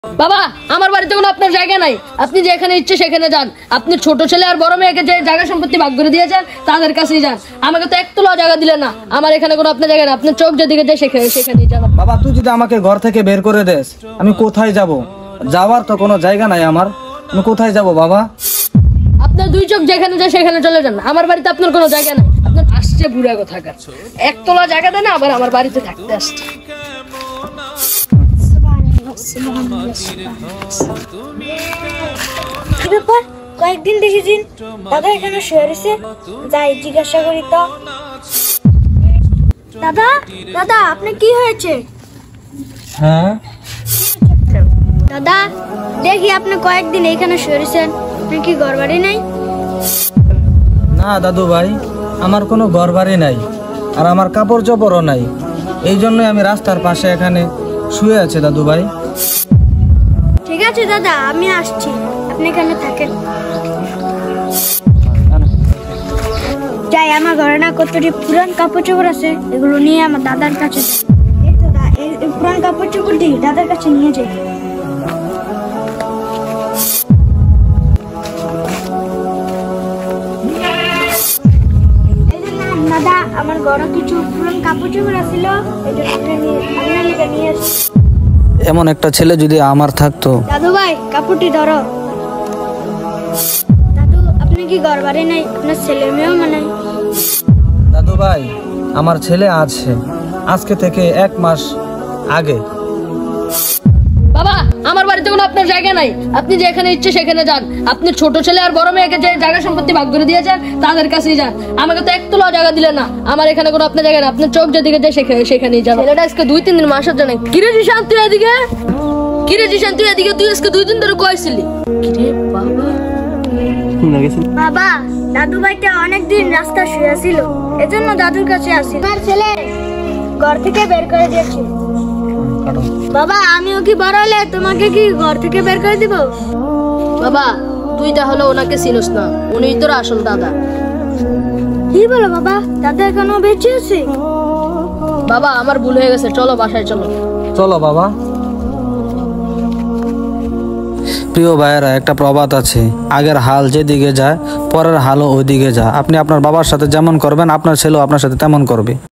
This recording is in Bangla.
বাবা আমার বাড়িতে কোনো আপনার জায়গা নাই, আপনি যেখানে ইচ্ছে সেখানে যান। আপনি ছোট ছেলে আর বড় মেয়েকে যে জায়গা সম্পত্তি ভাগ করে দিয়েছেন তাদের কাছেই যান। আমাকে তো একতলা জায়গা দিলেন না, আমার এখানে কোনো আপনার জায়গা না। আপনার চোখ যেদিকে যায় সেখানেই যান। বাবা তুই যদি আমাকে ঘর থেকে বের করে দেস আমি কোথায় যাব? যাওয়ার তো কোনো জায়গা নাই আমার, আমি কোথায় যাব বাবা? আপনার দুই চোখ যেখানে যায় সেখানে চলে যান, আমার বাড়িতে আপনার কোনো জায়গা নাই। আপনার আসছে বুড়া কোথাকার, একতলা জায়গা দেয় না আবার আমার বাড়িতে থাকতে আসছে। কি ব্যাপার? কয়েকদিন দেখেছি দাদা এখানে শুয়ে রয়েছে, যাই জিজ্ঞাসা করি তো। দাদা দাদা আপনার কি হয়েছে? হ্যাঁ দাদা দেখি আপনি কয়েকদিন এখানে শুয়ে রয়েছেন, আপনার কি ঘর বাড়ি নাই? না দাদু ভাই, আমার কোনো ঘর বাড়ি নাই আর আমার কাপড় চোপড়ও নাই, এই জন্যই আমি রাস্তার পাশে এখানে শুয়ে আছি দাদু ভাই। ঠিক আছে দাদা, আমি আসছি, আপনি এখানে থাকেন। যাই আমার ঘরে না কতটি পুরান কাপড় চোপড় আছে, এগুলো নিয়ে আমার দাদার কাছে যাই। এই তো এই পুরান কাপড় চোপড়টি দাদার কাছে নিয়ে যাই। দাদা আমার ঘরে কিছু পুরান কাপড় চোপড় আছিল, এটা আপনার লিখে নিয়ে আসছি। এমন একটা ছেলে যদি আমার থাকতো। দাদু ভাই কাপড়টি ধরো। দাদু আপনি কি ঘর বাড়ি নাই? আপনার ছেলে মেয়েও মানে? দাদু ভাই আমার ছেলে আছে আজকে থেকে 1 মাস আগে। বাবা আমার বাড়িতে কোনো আপনার জায়গা নাই, আপনি যেখানে ইচ্ছে সেখানে যান। আপনি ছোট ছেলে আর বড় মেয়েকে যে জায়গা সম্পত্তি ভাগ করে দিয়েছেন তাদের কাছেই যান। আমাকে তো একতলা জায়গা দিলেন না, আমার এখানে কোনো আপনার জায়গা না। আপনার চোখ যেদিকে যায় সেখানেই যান। ছেলেটা আজকে 2-3 দিন মাসের জন্য। কিরে জিশান তুই এদিকে, কিরে জিশান তুই এদিকে, তুই আজকে 2 দিন ধরে কইছিলি। কিরে বাবা বাবা দাদু ভাইটা অনেকদিন রাস্তা শুয়ে ছিল, এজন্য দাদুর কাছে আসি। আমার ছেলে ঘর থেকে বের করে দিয়েছে। বাবা আমিও কি বড় হলে তোমাকে কি ঘর থেকে বের করে দিব? বাবা তুই তাহলে ওনাকে চিনিস না, উনিই তোর আসল দাদা। কি বলো বাবা, দাদা এখনো বেঁচে আছে? বাবা আমার ভুল হয়ে গেছে, চলো বাসায় চলো। চলো বাবা। প্রিয় ভাইয়েরা, একটা প্রবাদ আছে, আগের হাল যেদিকে যায় পরের হালও ওইদিকে যায়। আপনি আপনার বাবার সাথে যেমন করবেন আপনার ছেলেও আপনার সাথে তেমন করবে।